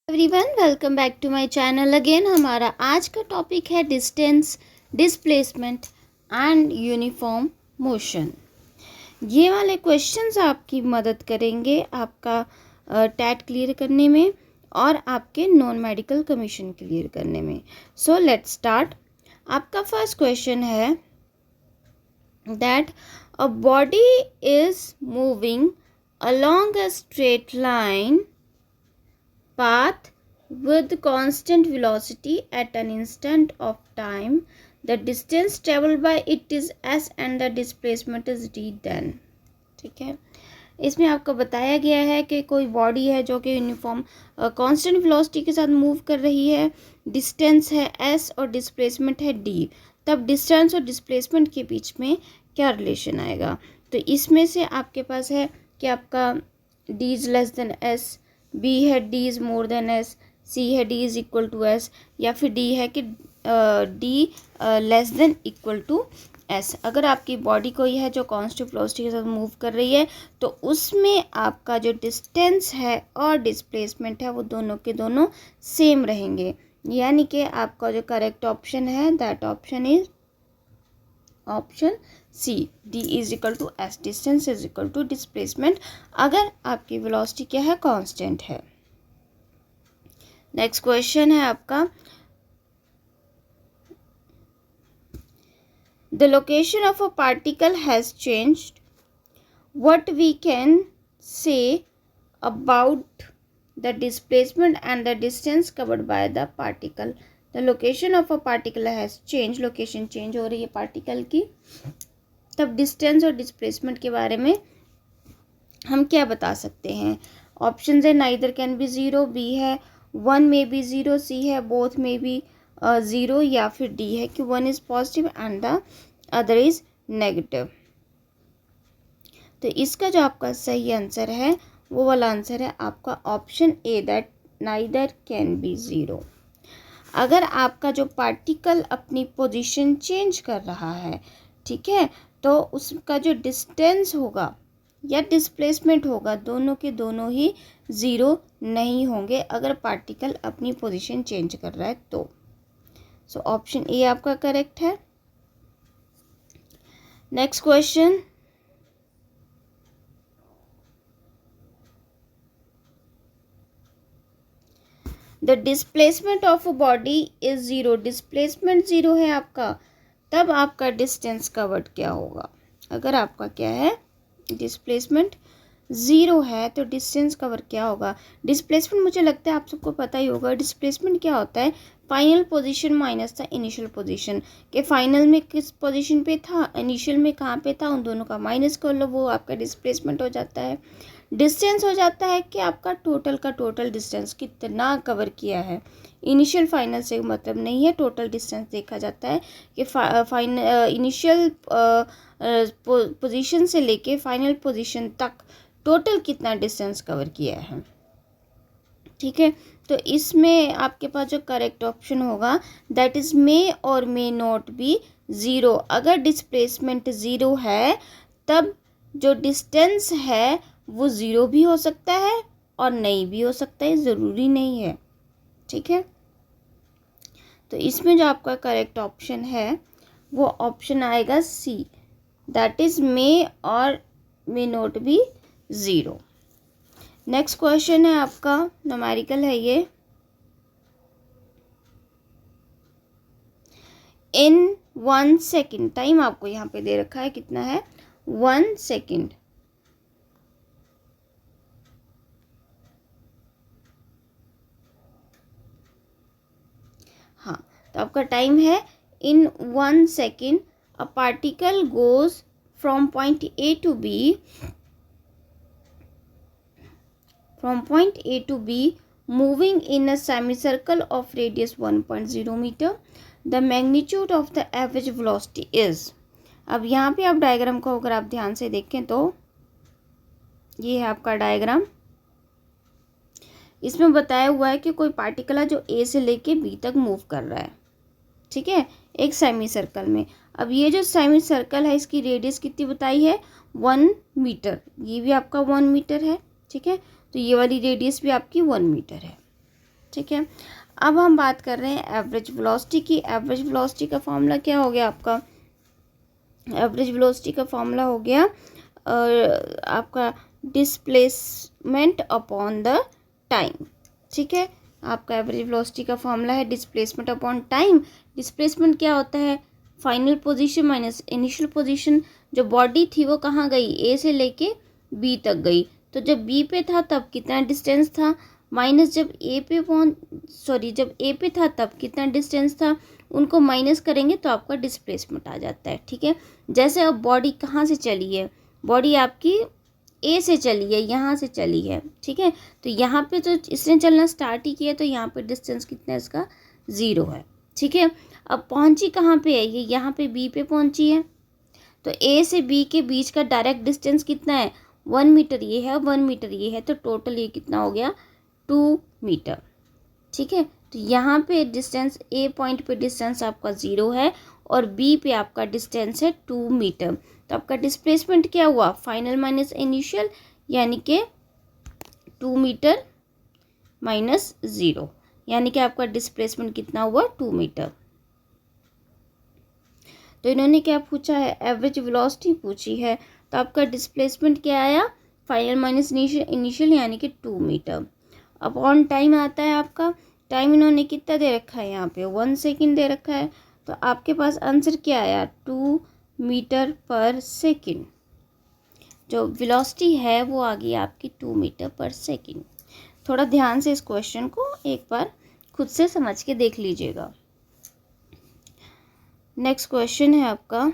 Everyone, welcome back to my channel again. हमारा आज का टॉपिक है distance, displacement and uniform motion. ये वाले क्वेश्चंस आपकी मदद करेंगे आपका टैट क्लियर करने में और आपके नॉन मेडिकल कमीशन क्लियर करने में। So let's start. आपका फर्स्ट क्वेश्चन है that a body is moving along a straight line path with constant velocity at an instant of time. The distance traveled by it is s and the displacement is d then. ठीक है, इसमें आपको बताया गया है कि कोई body है जो कि यूनिफॉर्म कांस्टेंट वेलोसिटी के साथ मूव कर रही है, डिस्टेंस है s और डिस्प्लेसमेंट है d। तब डिस्टेंस और डिस्प्लेसमेंट के बीच में क्या रिलेशन आएगा? तो इसमें से आपके पास है कि आपका d is less than s, b है d is more than s, c है d is equal to s, या फिर d है कि d less than equal to s। अगर आपकी बॉडी कोई है जो कांस्टेंट वेलोसिटी के साथ मूव कर रही है तो उसमें आपका जो डिस्टेंस है और डिस्प्लेसमेंट है वो दोनों के दोनों सेम रहेंगे। यानी कि आपका जो करेक्ट ऑप्शन है that option is option C, d is equal to s, distance is equal to displacement, अगर आपकी वेलोसिटी क्या है, कांस्टेंट है। नेक्स्ट क्वेश्चन है आपका the location of a particle has changed, what we can say about the displacement and the distance covered by the particle. The location of a particle has change, location change हो रही है particle की, तब distance और displacement के बारे में हम क्या बता सकते हैं? ऑप्शन है neither can be zero, B है वन में बी ज़ीरो, सी है बोथ में बी ज़ीरो, या फिर डी है कि one is positive and the other is negative. तो इसका जो आपका सही आंसर है वो वाला आंसर है आपका option A, that neither can be zero. अगर आपका जो पार्टिकल अपनी पोजीशन चेंज कर रहा है, ठीक है, तो उसका जो डिस्टेंस होगा या डिस्प्लेसमेंट होगा दोनों के दोनों ही ज़ीरो नहीं होंगे अगर पार्टिकल अपनी पोजीशन चेंज कर रहा है तो। सो ऑप्शन ए आपका करेक्ट है। Next question, the displacement of a body is zero, displacement zero है आपका, तब आपका डिस्टेंस कवर्ड क्या होगा? अगर आपका क्या है, डिस्प्लेसमेंट ज़ीरो है तो डिस्टेंस कवर क्या होगा? डिस्प्लेसमेंट मुझे लगता है आप सबको पता ही होगा। डिस्प्लेसमेंट क्या होता है? Final position minus the initial position, के फाइनल में किस पोजीशन पे था, इनिशियल में कहाँ पे था, उन दोनों का माइनस कर लो, वो आपका डिस्प्लेसमेंट हो जाता है। डिस्टेंस हो जाता है कि आपका टोटल का टोटल डिस्टेंस कितना कवर किया है। इनिशियल फाइनल से मतलब नहीं है, टोटल डिस्टेंस देखा जाता है कि इनिशियल पोजीशन से लेके फाइनल पोजीशन तक टोटल कितना डिस्टेंस कवर किया है। ठीक है, तो इसमें आपके पास जो करेक्ट ऑप्शन होगा दैट इज़ मे और मे नॉट बी ज़ीरो। अगर डिस्प्लेसमेंट ज़ीरो है तब जो डिस्टेंस है वो ज़ीरो भी हो सकता है और नहीं भी हो सकता है, ज़रूरी नहीं है। ठीक है, तो इसमें जो आपका करेक्ट ऑप्शन है वो ऑप्शन आएगा सी, दैट इज़ मे और may not be zero. Next question है आपका न्यूमेरिकल है ये, इन 1 सेकेंड, टाइम आपको यहाँ पे दे रखा है कितना है, 1 सेकेंड। हाँ, तो आपका टाइम है in 1 second a particle goes from point A to B, from point A to B moving in a semicircle of radius 1.0 meter. The magnitude of the average velocity is। अब यहाँ पे आप diagram को अगर आप ध्यान से देखें तो ये है आपका डायग्राम। इसमें बताया हुआ है कि कोई पार्टिकल है जो A से लेके B तक मूव कर रहा है, ठीक है, एक सेमी सर्कल में। अब ये जो सेमी सर्कल है इसकी रेडियस कितनी बताई है, 1 मीटर, ये भी आपका 1 मीटर है। ठीक है, तो ये वाली रेडियस भी आपकी 1 मीटर है। ठीक है। अब हम बात कर रहे हैं एवरेज वेलोसिटी की। एवरेज वेलोसिटी का फॉर्मूला क्या हो गया आपका? एवरेज वेलोसिटी का फॉर्मूला हो गया आपका डिस्प्लेसमेंट अपॉन द टाइम। ठीक है, आपका एवरेज वेलोसिटी का फॉर्मूला है डिस्प्लेसमेंट अपॉन टाइम। डिस्प्लेसमेंट क्या होता है? Final position minus initial position. जो बॉडी थी वो कहाँ गई? ए से लेके बी तक गई। तो जब बी पे था तब कितना डिस्टेंस था, माइनस जब ए पे था तब कितना डिस्टेंस था, उनको माइनस करेंगे तो आपका डिस्प्लेसमेंट आ जाता है। ठीक है, जैसे अब बॉडी कहाँ से चली है? बॉडी आपकी ए से चली है, यहाँ से चली है। ठीक है, तो यहाँ पे तो इसने चलना स्टार्ट ही किया, तो यहाँ पे डिस्टेंस कितना है इसका? 0 है। ठीक है, अब पहुँची कहाँ पे है? ये यहाँ पे बी पे पहुँची है। तो ए से बी के बीच का डायरेक्ट डिस्टेंस कितना है? 1 मीटर ये है, 1 मीटर ये है, तो टोटल ये कितना हो गया? 2 मीटर। ठीक है, तो यहाँ पे डिस्टेंस ए पॉइंट पे डिस्टेंस आपका 0 है और बी पे आपका डिस्टेंस है 2 मीटर। तो आपका डिस्प्लेसमेंट क्या हुआ? फाइनल माइनस इनिशियल, यानी कि 2 मीटर माइनस 0, यानी कि आपका डिस्प्लेसमेंट कितना हुआ? 2 मीटर। तो इन्होंने क्या पूछा है? एवरेज वेलोसिटी पूछी है। तो आपका डिस्प्लेसमेंट क्या आया? फाइनल माइनस इनिशियल यानी कि 2 मीटर। अपॉन टाइम आता है आपका। टाइम इन्होंने कितना दे रखा है? यहाँ पे 1 सेकेंड दे रखा है। तो आपके पास आंसर क्या आया? 2 मीटर पर सेकेंड। जो वेलोसिटी है वो आ गई आपकी 2 मीटर पर सेकेंड। थोड़ा ध्यान से इस क्वेश्चन को एक बार खुद से समझ के देख लीजिएगा। नेक्स्ट क्वेश्चन है आपका